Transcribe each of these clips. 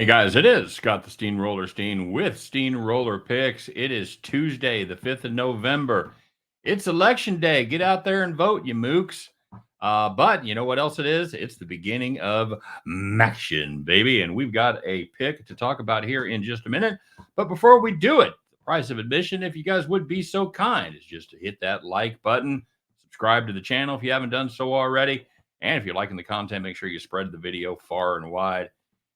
Hey guys, it is Scott the Steamroller Steen with Steamroller Picks. It is Tuesday, the 5th of November. It's election day. Get out there and vote, you mooks. But you know what else it is? It's the beginning of Maction, baby. And we've got a pick to talk about here in just a minute. But before we do it, the price of admission, if you guys would be so kind, is just to hit that like button, subscribe to the channel if you haven't done so already. And if you're liking the content, make sure you spread the video far and wide.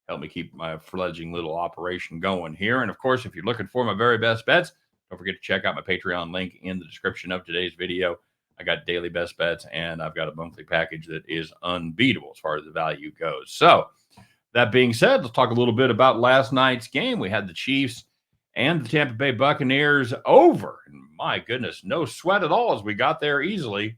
Help me keep my fledgling little operation going here. And of course, if you're looking for my very best bets, don't forget to check out my Patreon link in the description of today's video. I got daily best bets and I've got a monthly package that is unbeatable as far as the value goes. So, that being said, let's talk a little bit about last night's game. We had the Chiefs and the Tampa Bay Buccaneers over. And my goodness, no sweat at all as we got there easily.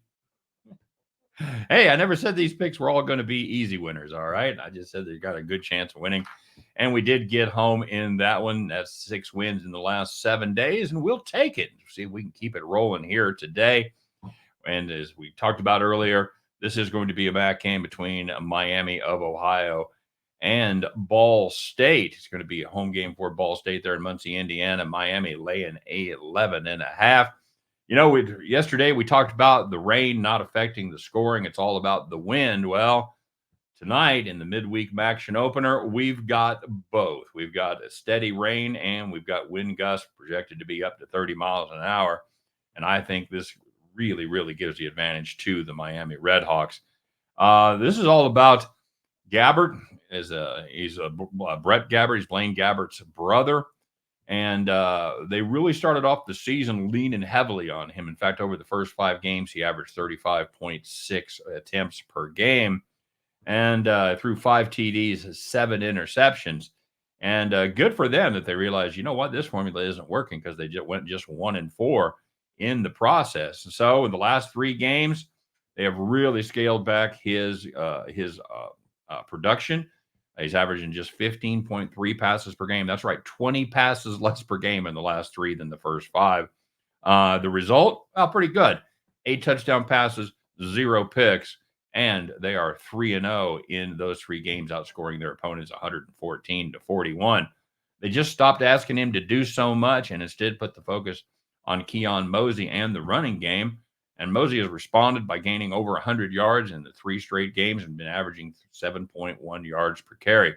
Hey, I never said these picks were all going to be easy winners, all right? I just said they got a good chance of winning. And we did get home in that one. That's 6 wins in the last 7 days, and we'll take it. See if we can keep it rolling here today. And as we talked about earlier, this is going to be a back game between Miami of Ohio and Ball State. It's going to be a home game for Ball State there in Muncie, Indiana. Miami laying 11.5. You know, yesterday we talked about the rain not affecting the scoring. It's all about the wind. Well, tonight in the midweek action opener, we've got both. We've got a steady rain and we've got wind gusts projected to be up to 30 miles an hour. And I think this really, really gives the advantage to the Miami Redhawks. This is all about Gabbert. He's Brett Gabbert. He's Blaine Gabbert's brother. And they really started off the season leaning heavily on him. In fact, over the first 5 games, he averaged 35.6 attempts per game and threw 5 TDs, 7 interceptions. And good for them that they realized, you know what, this formula isn't working because they went 1-4 in the process. And so in the last 3 games, they have really scaled back his production. He's averaging just 15.3 passes per game. That's right, 20 passes less per game in the last 3 than the first 5. The result, well, pretty good. 8 touchdown passes, 0 picks, and they are 3-0 in those 3 games, outscoring their opponents 114-41. They just stopped asking him to do so much and instead put the focus on Keon Mosey and the running game. And Mosey has responded by gaining over 100 yards in the 3 straight games and been averaging 7.1 yards per carry.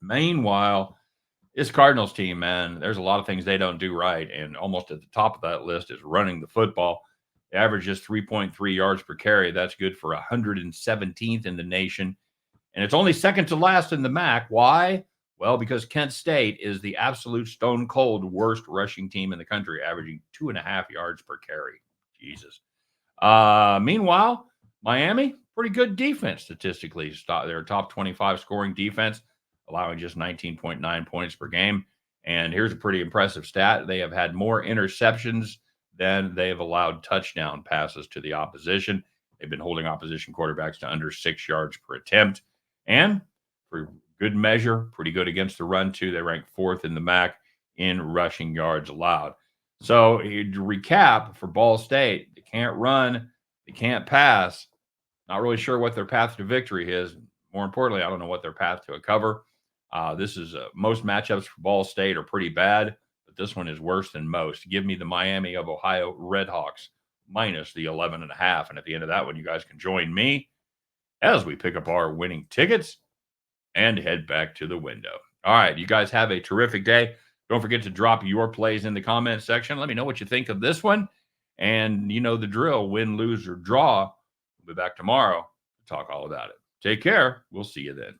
Meanwhile, this Cardinals team, man, there's a lot of things they don't do right. And almost at the top of that list is running the football. They average just 3.3 yards per carry. That's good for 117th in the nation. And it's only second to last in the MAC. Why? Well, because Kent State is the absolute stone cold worst rushing team in the country, averaging 2.5 yards per carry. Jesus. Meanwhile, Miami, pretty good defense statistically. They're a top 25 scoring defense, allowing just 19.9 points per game. And here's a pretty impressive stat. They have had more interceptions than they have allowed touchdown passes to the opposition. They've been holding opposition quarterbacks to under 6 yards per attempt. And for good measure, pretty good against the run, too. They rank 4th in the MAC in rushing yards allowed. So to recap for Ball State, they can't run, they can't pass. Not really sure what their path to victory is. More importantly, I don't know what their path to a cover. This is most matchups for Ball State are pretty bad, but this one is worse than most. Give me the Miami of Ohio Redhawks minus the 11.5. And at the end of that one, you guys can join me as we pick up our winning tickets and head back to the window. All right, you guys have a terrific day. Don't forget to drop your plays in the comment section. Let me know what you think of this one. And you know the drill, win, lose, or draw. We'll be back tomorrow to talk all about it. Take care. We'll see you then.